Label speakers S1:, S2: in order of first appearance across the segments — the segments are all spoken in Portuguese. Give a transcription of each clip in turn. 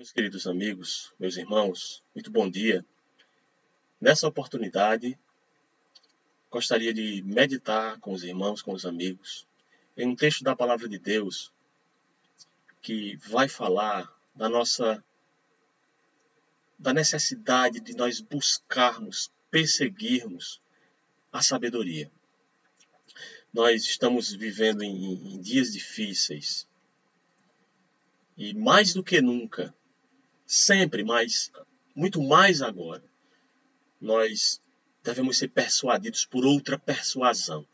S1: Meus queridos amigos, meus irmãos, muito bom dia. Nessa oportunidade, gostaria de meditar com os irmãos, com os amigos, em um texto da Palavra de Deus que vai falar da necessidade de nós buscarmos, perseguirmos a sabedoria. Nós estamos vivendo em dias difíceis e mais do que nunca, sempre mais, muito mais agora, nós devemos ser persuadidos por outra persuasão,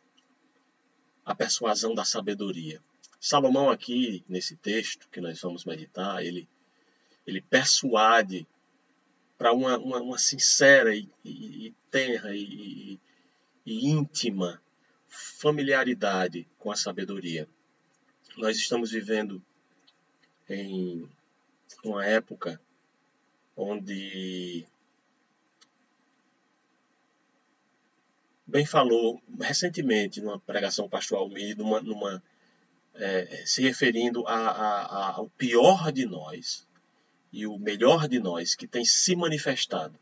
S1: a persuasão da sabedoria. Salomão aqui, nesse texto que nós vamos meditar, ele persuade para uma sincera e tenra e íntima familiaridade com a sabedoria. Nós estamos vivendo em uma época onde, bem falou recentemente numa pregação pastoral minha, se referindo ao pior de nós e o melhor de nós que tem se manifestado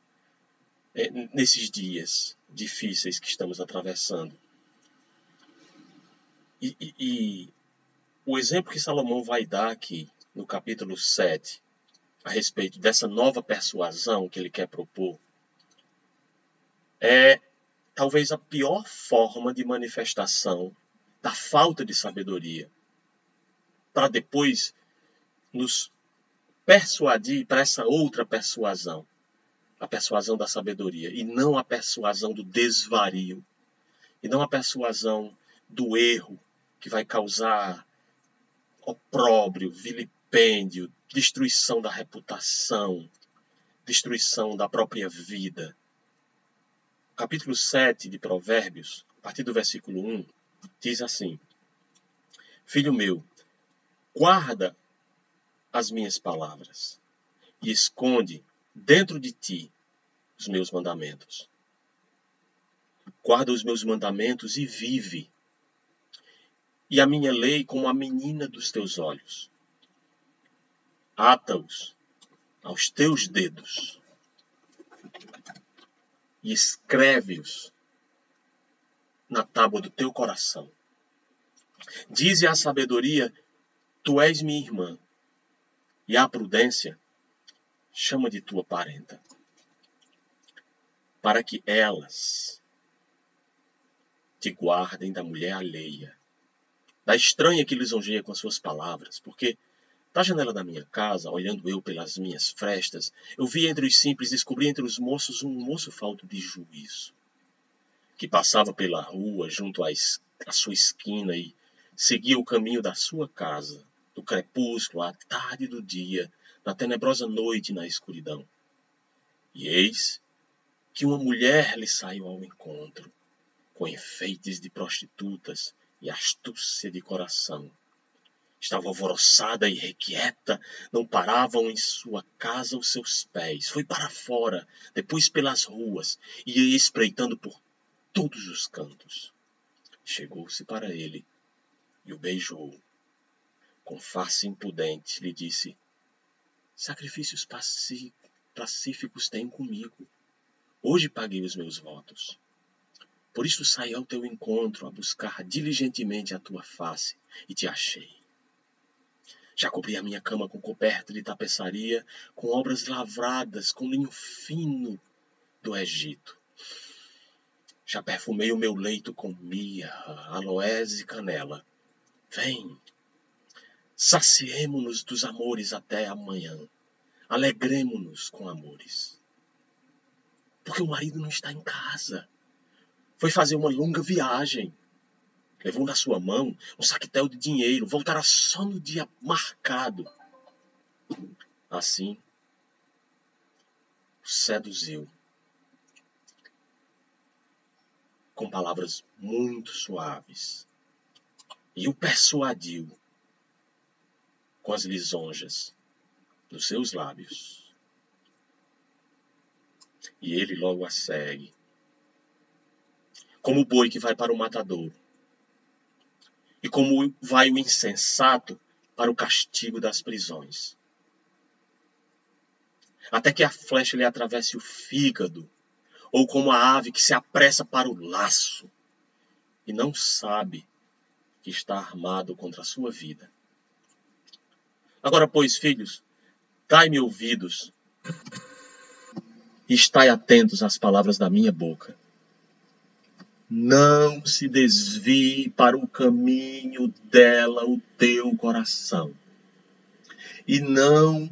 S1: nesses dias difíceis que estamos atravessando. E o exemplo que Salomão vai dar aqui no capítulo 7, a respeito dessa nova persuasão que ele quer propor, é talvez a pior forma de manifestação da falta de sabedoria, para depois nos persuadir para essa outra persuasão, a persuasão da sabedoria, e não a persuasão do desvario, e não a persuasão do erro, que vai causar opróbrio, vilipêndio, destruição da reputação, destruição da própria vida. Capítulo 7 de Provérbios, a partir do versículo 1, diz assim: Filho meu, guarda as minhas palavras e esconde dentro de ti os meus mandamentos. Guarda os meus mandamentos e vive, e a minha lei como a menina dos teus olhos. Ata-os aos teus dedos e escreve-os na tábua do teu coração. Dize à sabedoria: tu és minha irmã, e à prudência chama de tua parenta, para que elas te guardem da mulher alheia, da estranha que lisonjeia com as suas palavras, porque da janela da minha casa, olhando eu pelas minhas frestas, eu vi entre os simples, descobri entre os moços um moço falto de juízo, que passava pela rua junto à sua esquina e seguia o caminho da sua casa, do crepúsculo à tarde do dia, na tenebrosa noite e na escuridão. E eis que uma mulher lhe saiu ao encontro, com enfeites de prostitutas e astúcia de coração. Estava alvoroçada e requieta, não paravam em sua casa os seus pés. Foi para fora, depois pelas ruas, e ia espreitando por todos os cantos. Chegou-se para ele e o beijou. Com face impudente lhe disse: sacrifícios pacíficos tenho comigo. Hoje paguei os meus votos. Por isso saí ao teu encontro a buscar diligentemente a tua face e te achei. Já cobri a minha cama com coberta de tapeçaria, com obras lavradas, com linho fino do Egito. Já perfumei o meu leito com mirra, aloés e canela. Vem, saciemo-nos dos amores até amanhã. Alegremo-nos com amores. Porque o marido não está em casa. Foi fazer uma longa viagem. Levou na sua mão um saquetel de dinheiro. Voltará só no dia marcado. Assim, o seduziu com palavras muito suaves e o persuadiu com as lisonjas dos seus lábios. E ele logo a segue, como o boi que vai para o matadouro, e como vai o insensato para o castigo das prisões. até que a flecha lhe atravesse o fígado, ou como a ave que se apressa para o laço e não sabe que está armado contra a sua vida. Agora, pois, filhos, dai-me ouvidos e estai atentos às palavras da minha boca. Não se desvie para o caminho dela o teu coração, e não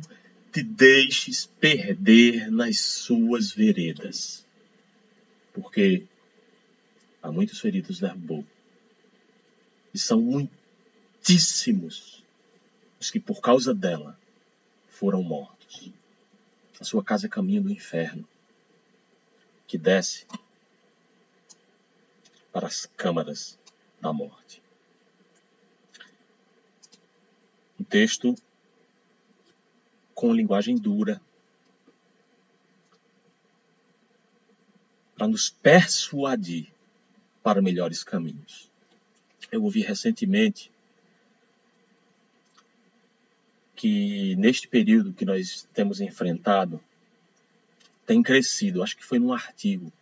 S1: te deixes perder nas suas veredas, porque há muitos feridos derrubou, e são muitíssimos os que por causa dela foram mortos. A sua casa é caminho do inferno, que desce para as câmaras da morte. Um texto com linguagem dura, para nos persuadir para melhores caminhos. Eu ouvi recentemente que neste período que nós temos enfrentado, tem crescido, acho que foi num artigo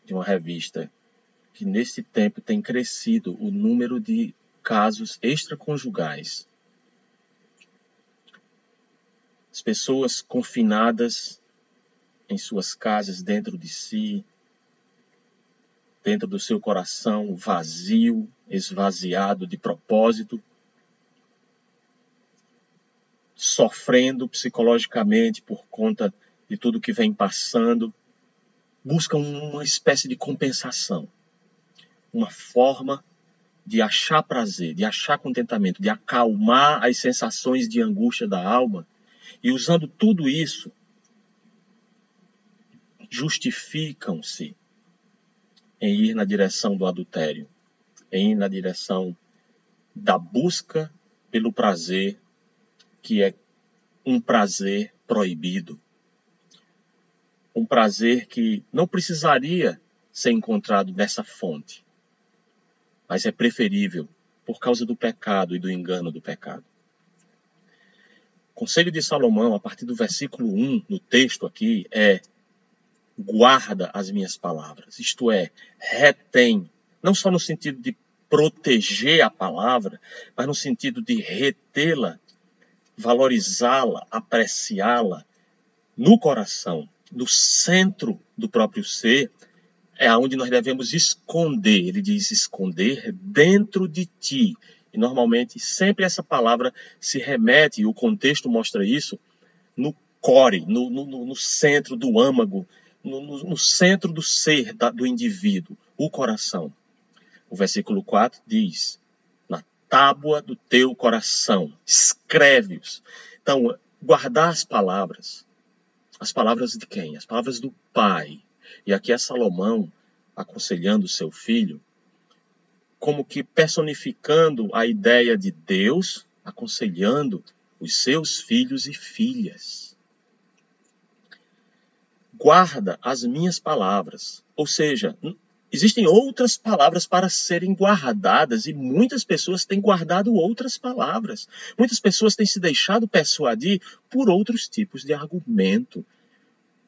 S1: de uma revista, que nesse tempo tem crescido o número de casos extraconjugais. As pessoas confinadas em suas casas, dentro de si, dentro do seu coração vazio, esvaziado de propósito, sofrendo psicologicamente por conta de tudo que vem passando, buscam uma espécie de compensação, uma forma de achar prazer, de achar contentamento, de acalmar as sensações de angústia da alma, e usando tudo isso, justificam-se em ir na direção do adultério, em ir na direção da busca pelo prazer, que é um prazer proibido. Um prazer que não precisaria ser encontrado nessa fonte, mas é preferível por causa do pecado e do engano do pecado. O conselho de Salomão, a partir do versículo 1 no texto aqui, é: guarda as minhas palavras, isto é, retém, não só no sentido de proteger a palavra, mas no sentido de retê-la, valorizá-la, apreciá-la no coração, no centro do próprio ser, é aonde nós devemos esconder. Ele diz esconder dentro de ti. E normalmente sempre essa palavra se remete, e o contexto mostra isso, no core, no centro do âmago, no centro do ser do indivíduo, o coração. O versículo 4 diz: na tábua do teu coração, escreve-os. Então, guardar as palavras de quem? As palavras do Pai. E aqui é Salomão aconselhando seu filho, como que personificando a ideia de Deus, aconselhando os seus filhos e filhas. Guarda as minhas palavras. Ou seja, existem outras palavras para serem guardadas, e muitas pessoas têm guardado outras palavras. Muitas pessoas têm se deixado persuadir por outros tipos de argumento.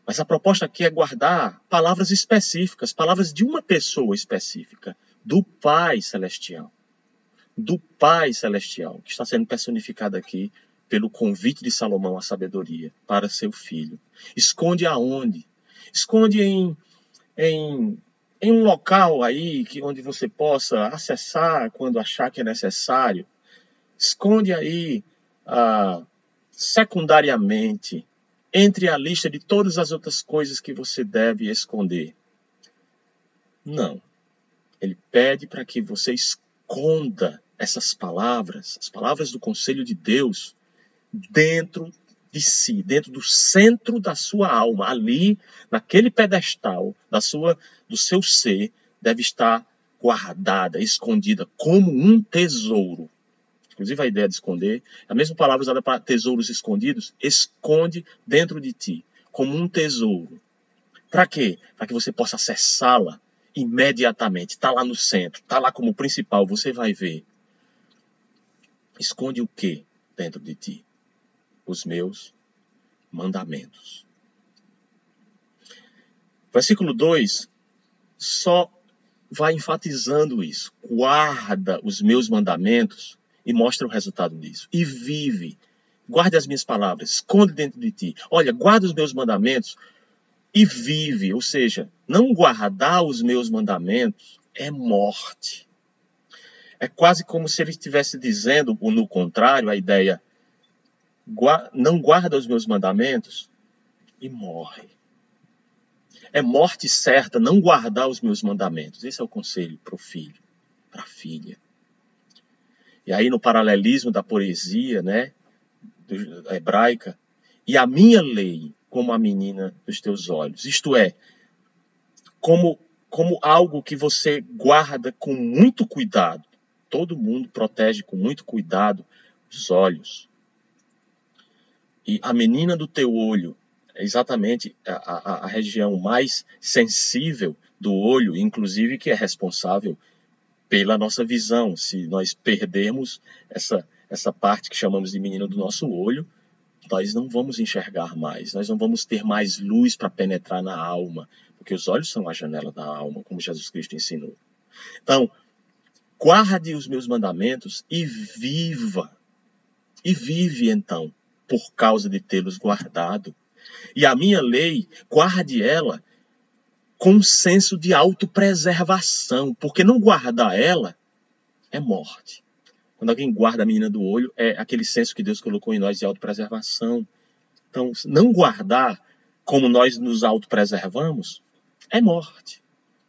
S1: Mas a proposta aqui é guardar palavras específicas, palavras de uma pessoa específica, do Pai Celestial. Do Pai Celestial, que está sendo personificado aqui pelo convite de Salomão à sabedoria para seu filho. Esconde aonde? Esconde em um local aí onde você possa acessar quando achar que é necessário. Esconde aí secundariamente, entre a lista de todas as outras coisas que você deve esconder. Não. Ele pede para que você esconda essas palavras, as palavras do conselho de Deus, dentro de si, dentro do centro da sua alma, ali, naquele pedestal do seu ser, deve estar guardada, escondida, como um tesouro. Inclusive a ideia de esconder, a mesma palavra usada para tesouros escondidos, esconde dentro de ti, como um tesouro. Para quê? Para que você possa acessá-la imediatamente. Está lá no centro, está lá como principal, você vai ver. Esconde o que dentro de ti? os meus mandamentos. Versículo 2 só vai enfatizando isso. Guarda os meus mandamentos e mostra o resultado disso. E vive. Guarde as minhas palavras, esconde dentro de ti. Olha, guarda os meus mandamentos e vive. Ou seja, não guardar os meus mandamentos é morte. É quase como se ele estivesse dizendo, ou no contrário, a ideia, não guarda os meus mandamentos e morre. É morte certa não guardar os meus mandamentos. Esse é o conselho para o filho, para a filha. E aí no paralelismo da poesia, né, hebraica, e a minha lei como a menina dos teus olhos. Isto é, como algo que você guarda com muito cuidado. Todo mundo protege com muito cuidado os olhos. E a menina do teu olho é exatamente a região mais sensível do olho, inclusive que é responsável pela nossa visão. Se nós perdermos essa parte que chamamos de menina do nosso olho, nós não vamos enxergar mais, nós não vamos ter mais luz para penetrar na alma, porque os olhos são a janela da alma, como Jesus Cristo ensinou. Então, guarde os meus mandamentos e viva. E vive, então, por causa de tê-los guardado. E a minha lei, guarde ela com um senso de autopreservação, porque não guardar ela é morte. Quando alguém guarda a menina do olho, é aquele senso que Deus colocou em nós de autopreservação. Então, não guardar como nós nos autopreservamos é morte.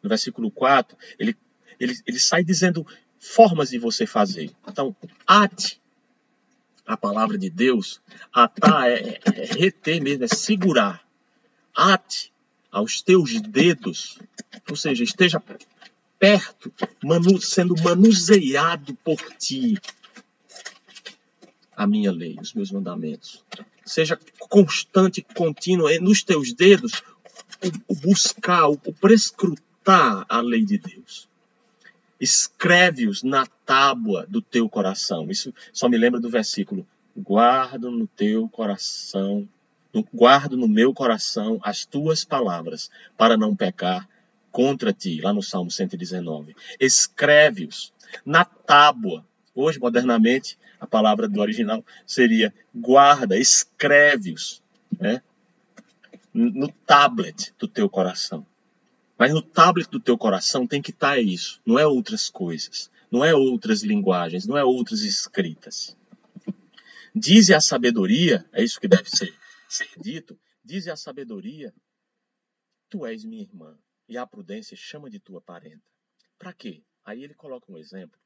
S1: No versículo 4, ele sai dizendo formas de você fazer. Então, ate a palavra de Deus, atar é reter mesmo, é segurar. Ate aos teus dedos, ou seja, esteja perto, sendo manuseado por ti a minha lei, os meus mandamentos. Seja constante, contínuo, nos teus dedos, o buscar, o prescrutar a lei de Deus. Escreve-os na tábua do teu coração. Isso só me lembra do versículo: guardo no teu coração, guardo no meu coração as tuas palavras, para não pecar contra ti, lá no Salmo 119. Escreve-os na tábua. Hoje, modernamente, a palavra do original seria guarda, escreve-os, né? No tablet do teu coração. Mas no tablet do teu coração tem que estar isso, não é outras coisas, não é outras linguagens, não é outras escritas. Dize a sabedoria, é isso que deve ser dito, dize a sabedoria, tu és minha irmã, e a prudência chama de tua parenta. Para quê? Aí ele coloca um exemplo,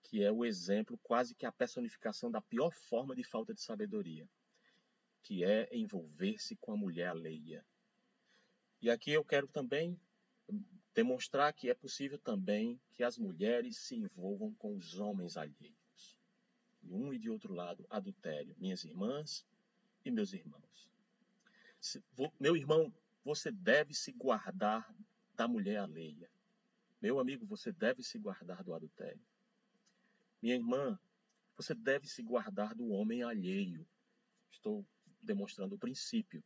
S1: que é o exemplo quase que a personificação da pior forma de falta de sabedoria, que é envolver-se com a mulher alheia. E aqui eu quero também demonstrar que é possível também que as mulheres se envolvam com os homens alheios. De um e de outro lado, adultério. Minhas irmãs e meus irmãos. Meu irmão, você deve se guardar da mulher alheia. Meu amigo, você deve se guardar do adultério. Minha irmã, você deve se guardar do homem alheio. Estou demonstrando o princípio.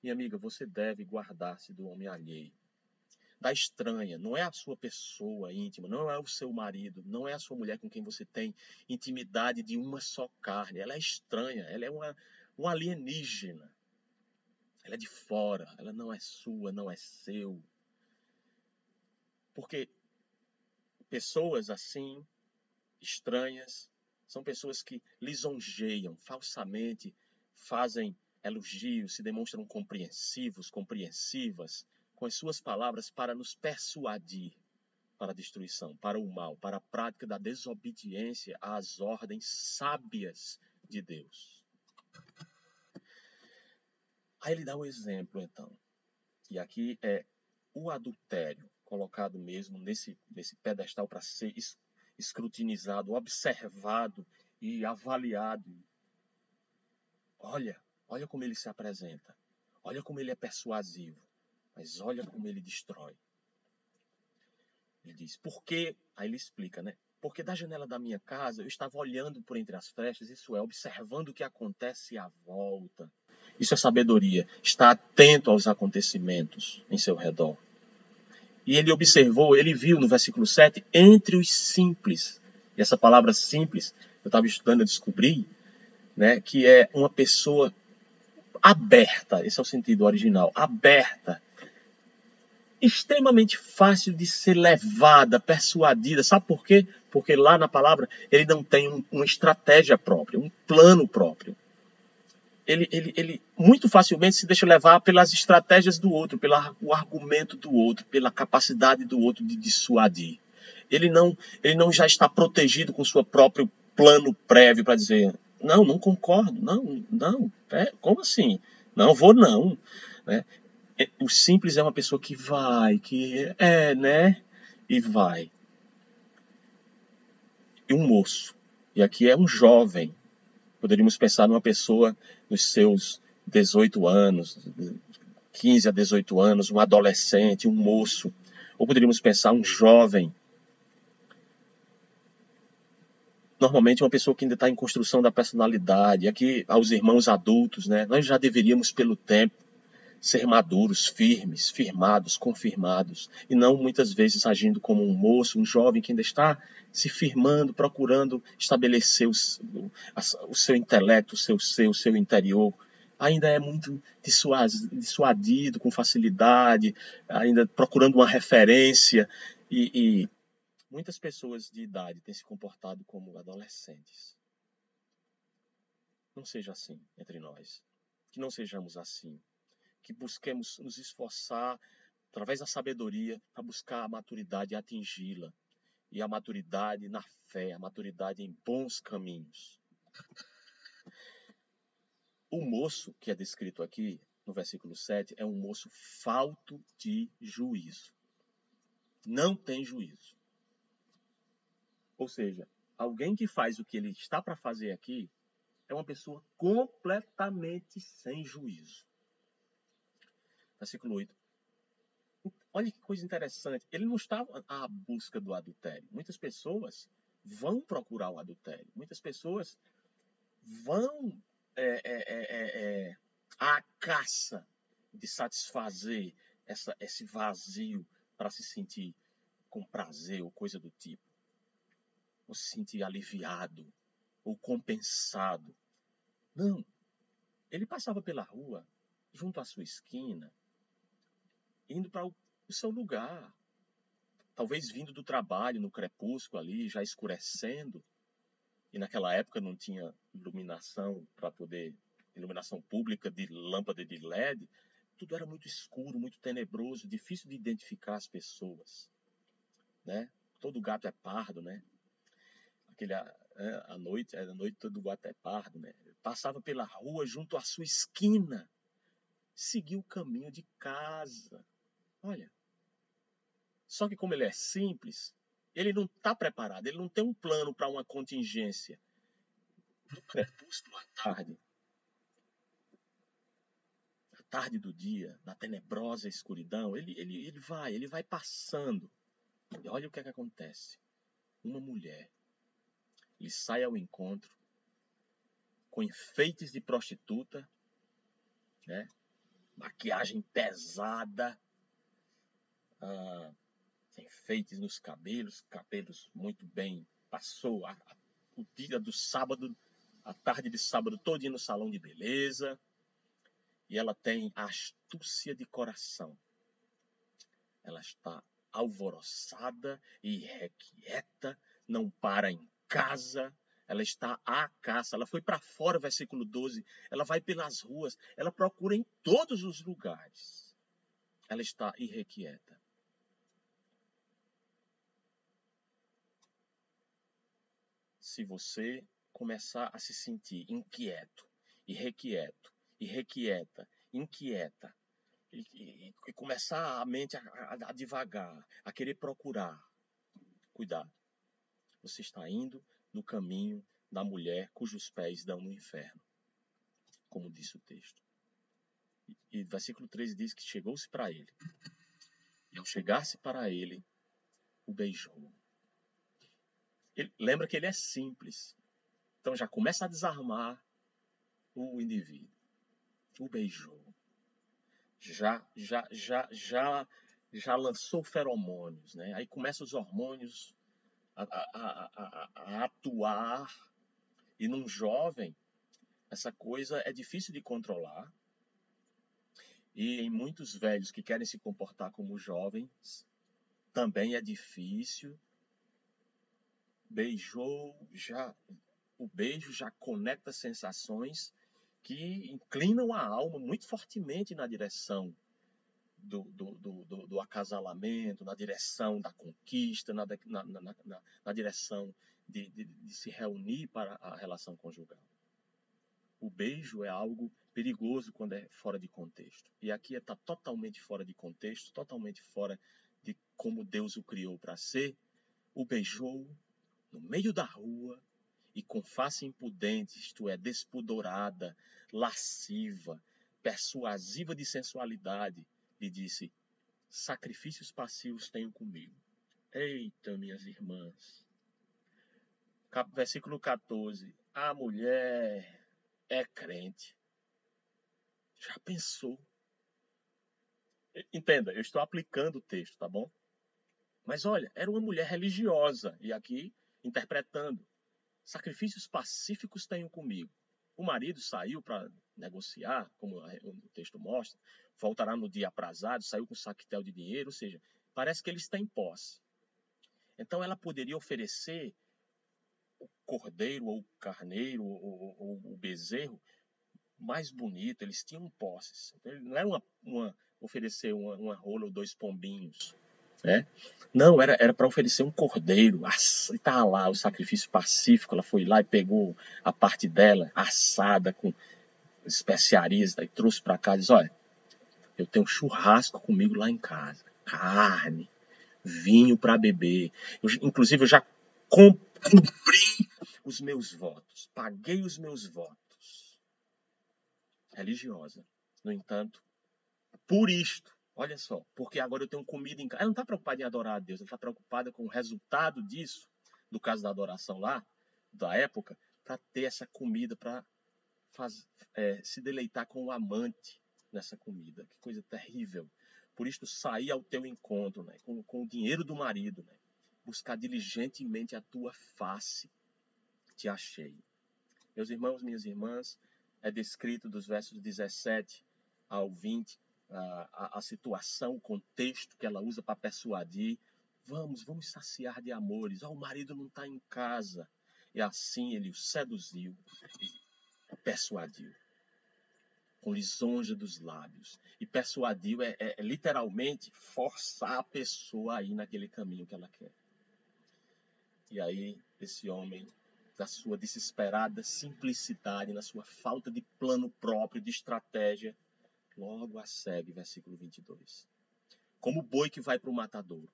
S1: Minha amiga, você deve guardar-se do homem alheio. Da estranha, não é a sua pessoa íntima, não é o seu marido, não é a sua mulher com quem você tem intimidade de uma só carne. Ela é estranha, ela é uma alienígena. Ela é de fora, ela não é sua, não é seu. Porque pessoas assim, estranhas, são pessoas que lisonjeiam falsamente, fazem elogios, se demonstram compreensivos, compreensivas, com as suas palavras para nos persuadir para a destruição, para o mal, para a prática da desobediência às ordens sábias de Deus. Aí ele dá um exemplo, então. E aqui é o adultério, colocado mesmo nesse pedestal para ser escrutinizado, observado e avaliado. Olha como ele se apresenta. Olha como ele é persuasivo. Mas olha como ele destrói. Ele diz, por quê? Aí ele explica, né? Porque da janela da minha casa eu estava olhando por entre as frestas, isso é, observando o que acontece à volta. Isso é sabedoria. Está atento aos acontecimentos em seu redor. E ele observou, ele viu no versículo 7, entre os simples. E essa palavra simples, eu estava estudando, eu descobri, né, que é uma pessoa aberta. Esse é o sentido original. Aberta. Extremamente fácil de ser levada, persuadida. Sabe por quê? Porque lá na palavra ele não tem uma estratégia própria, um plano próprio. Ele muito facilmente se deixa levar pelas estratégias do outro, pelo argumento do outro, pela capacidade do outro de dissuadir. Ele não já está protegido com seu próprio plano prévio para dizer, não concordo, não, como assim? Não vou não. Né? O simples é uma pessoa que vai, né? E vai. E um moço. E aqui é um jovem. Poderíamos pensar numa pessoa nos seus 18 anos, 15 a 18 anos, um adolescente, um moço. Ou poderíamos pensar um jovem. Normalmente uma pessoa que ainda está em construção da personalidade. Aqui, aos irmãos adultos, né? Nós já deveríamos, pelo tempo, ser maduros, firmes, firmados, confirmados, e não muitas vezes agindo como um moço, um jovem que ainda está se firmando, procurando estabelecer o seu intelecto, o seu interior. Ainda é muito dissuadido com facilidade, ainda procurando uma referência, e muitas pessoas de idade têm se comportado como adolescentes. Não seja assim entre nós. Que não sejamos assim. Que busquemos nos esforçar através da sabedoria para buscar a maturidade e atingi-la. E a maturidade na fé, a maturidade em bons caminhos. O moço que é descrito aqui no versículo 7 é um moço falto de juízo. Não tem juízo. Ou seja, alguém que faz o que ele está para fazer aqui é uma pessoa completamente sem juízo. Versículo 8. Olha que coisa interessante. Ele não estava à busca do adultério. Muitas pessoas vão procurar o adultério. Muitas pessoas vão à caça de satisfazer esse vazio para se sentir com prazer ou coisa do tipo. Ou se sentir aliviado ou compensado. Não. Ele passava pela rua, junto à sua esquina, indo para o seu lugar. Talvez vindo do trabalho, no crepúsculo ali, já escurecendo. E naquela época não tinha iluminação para poder... iluminação pública de lâmpada de LED. Tudo era muito escuro, muito tenebroso, difícil de identificar as pessoas. Né? Todo gato é pardo, né? A noite todo gato é pardo, né? Passava pela rua junto à sua esquina. Seguiu o caminho de casa. Olha. Só que como ele é simples, ele não está preparado, ele não tem um plano para uma contingência. Do crepúsculo à tarde do dia, na tenebrosa escuridão, ele vai passando. E olha o que é que acontece. Uma mulher, ele sai ao encontro com enfeites de prostituta, né? Maquiagem pesada, enfeites nos cabelos muito bem. Passou o dia do sábado, a tarde de sábado todinho no salão de beleza. E ela tem a astúcia de coração. Ela está alvoroçada e irrequieta, não para em casa. Ela está à caça. Ela foi para fora, versículo 12. Ela vai pelas ruas. Ela procura em todos os lugares. Ela está irrequieta. Se você começar a se sentir inquieto, irrequieta, inquieta, e começar a mente a divagar, a querer procurar, cuidado. Você está indo no caminho da mulher cujos pés dão no inferno, como disse o texto. E versículo 13 diz que chegou-se para ele. E ao chegar-se para ele, o beijou. lembra que ele é simples. Então já começa a desarmar o indivíduo. O beijou. Já lançou feromônios, né? Aí começam os hormônios a atuar. E num jovem, essa coisa é difícil de controlar. E em muitos velhos que querem se comportar como jovens, também é difícil. Beijou, o beijo já conecta sensações que inclinam a alma muito fortemente na direção do acasalamento, na direção da conquista, na direção de se reunir para a relação conjugal. O beijo é algo perigoso quando é fora de contexto. E aqui está totalmente fora de contexto, totalmente fora de como Deus o criou para ser. O beijou no meio da rua e com face impudente, isto é, despudorada, lasciva, persuasiva de sensualidade, lhe disse: sacrifícios passivos tenho comigo. Eita, minhas irmãs. Versículo 14. A mulher é crente. Já pensou? Entenda, eu estou aplicando o texto, tá bom? Mas olha, era uma mulher religiosa. E aqui, interpretando. Sacrifícios pacíficos tenho comigo. O marido saiu para negociar, como o texto mostra, voltará no dia aprazado, saiu com um saquetel de dinheiro, ou seja, parece que ele está em posse. Então ela poderia oferecer o cordeiro, ou o carneiro, ou o bezerro mais bonito, eles tinham posses. Então, não era oferecer uma rola ou 2 pombinhos. Né? Não, era para oferecer um cordeiro. E tá lá o sacrifício pacífico. Ela foi lá e pegou a parte dela, assada, com especiarias, e trouxe para casa e disse: olha, eu tenho um churrasco comigo lá em casa. Carne, vinho para beber. Inclusive, eu já cumpri os meus votos. Paguei os meus votos. Religiosa. No entanto, por isto, olha só, porque agora eu tenho comida em casa. Ela não está preocupada em adorar a Deus, ela está preocupada com o resultado disso, do caso da adoração lá, da época, para ter essa comida, para se deleitar com o amante nessa comida. Que coisa terrível. Por isto, sair ao teu encontro, né, com o dinheiro do marido, né, buscar diligentemente a tua face. Te achei. Meus irmãos, minhas irmãs, é descrito dos versos 17 ao 20, a situação, o contexto que ela usa para persuadir. Vamos saciar de amores. O marido não está em casa. E assim ele o seduziu e persuadiu. Com lisonja dos lábios. E persuadiu é literalmente forçar a pessoa a ir naquele caminho que ela quer. E aí esse homem, na sua desesperada simplicidade, na sua falta de plano próprio, de estratégia, logo a segue, versículo 22. Como o boi que vai para o matadouro,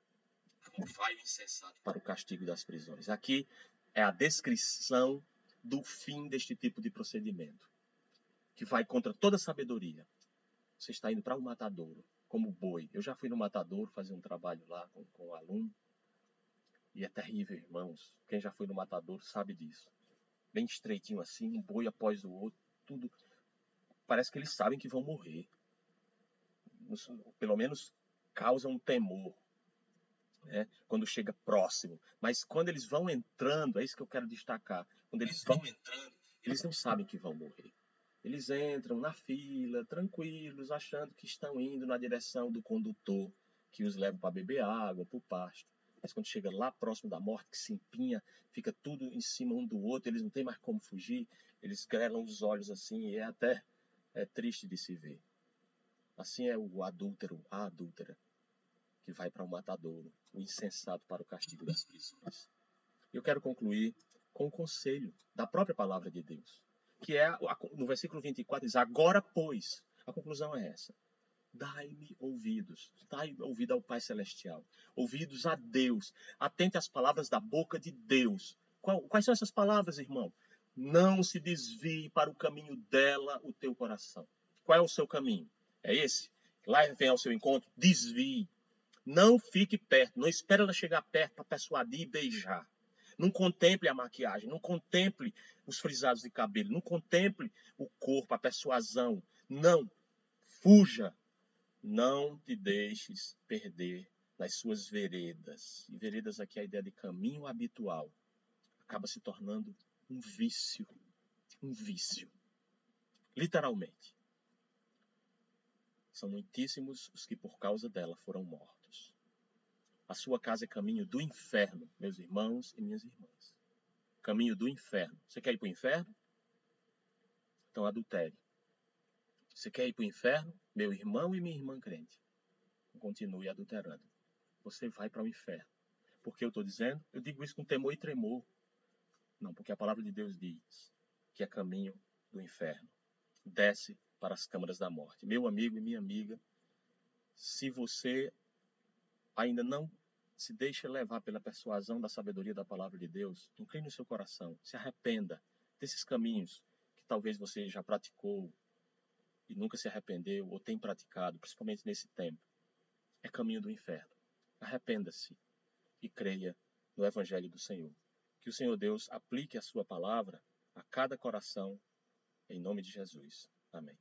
S1: como vai o insensato para o castigo das prisões. Aqui é a descrição do fim deste tipo de procedimento, que vai contra toda sabedoria. Você está indo para o matadouro, como boi. Eu já fui no matadouro fazer um trabalho lá com um aluno, e é terrível, irmãos. Quem já foi no matadouro sabe disso. Bem estreitinho assim, um boi após o outro, tudo. Parece que eles sabem que vão morrer. Pelo menos causa um temor, né, quando chega próximo. Mas quando eles vão entrando, é isso que eu quero destacar. Quando eles vão entrando, eles não sabem que vão morrer. Eles entram na fila, tranquilos, achando que estão indo na direção do condutor, que os leva para beber água, para o pasto. Mas quando chega lá próximo da morte, que se empinha, fica tudo em cima um do outro, eles não têm mais como fugir, eles grelam os olhos assim, e é triste de se ver. Assim é o adúltero, a adúltera, que vai para o matadouro, o insensato para o castigo das prisões. Eu quero concluir com o conselho da própria palavra de Deus, que é, no versículo 24, diz: agora, pois, a conclusão é essa: dai-me ouvidos, dai ouvido ao Pai Celestial, ouvidos a Deus, atente às palavras da boca de Deus. Quais são essas palavras, irmão? Não se desvie para o caminho dela o teu coração. Qual é o seu caminho? É esse? Lá vem ao seu encontro, desvie. Não fique perto, não espere ela chegar perto para persuadir e beijar. Não contemple a maquiagem, não contemple os frisados de cabelo, não contemple o corpo, a persuasão. Não, fuja. Não te deixes perder nas suas veredas. E veredas aqui é a ideia de caminho habitual. Acaba se tornando um vício. Um vício. Literalmente. São muitíssimos os que por causa dela foram mortos. A sua casa é caminho do inferno, meus irmãos e minhas irmãs. Caminho do inferno. Você quer ir para o inferno? Então adultere. Você quer ir para o inferno? Meu irmão e minha irmã crente. Continue adulterando. Você vai para o inferno. Por que eu estou dizendo? Eu digo isso com temor e tremor. Não, porque a palavra de Deus diz que é caminho do inferno. Desce para as câmaras da morte. Meu amigo e minha amiga, se você ainda não se deixa levar pela persuasão da sabedoria da palavra de Deus, incline o seu coração, se arrependa desses caminhos que talvez você já praticou e nunca se arrependeu ou tem praticado, principalmente nesse tempo. É caminho do inferno. Arrependa-se e creia no Evangelho do Senhor. Que o Senhor Deus aplique a sua palavra a cada coração, em nome de Jesus. Amém.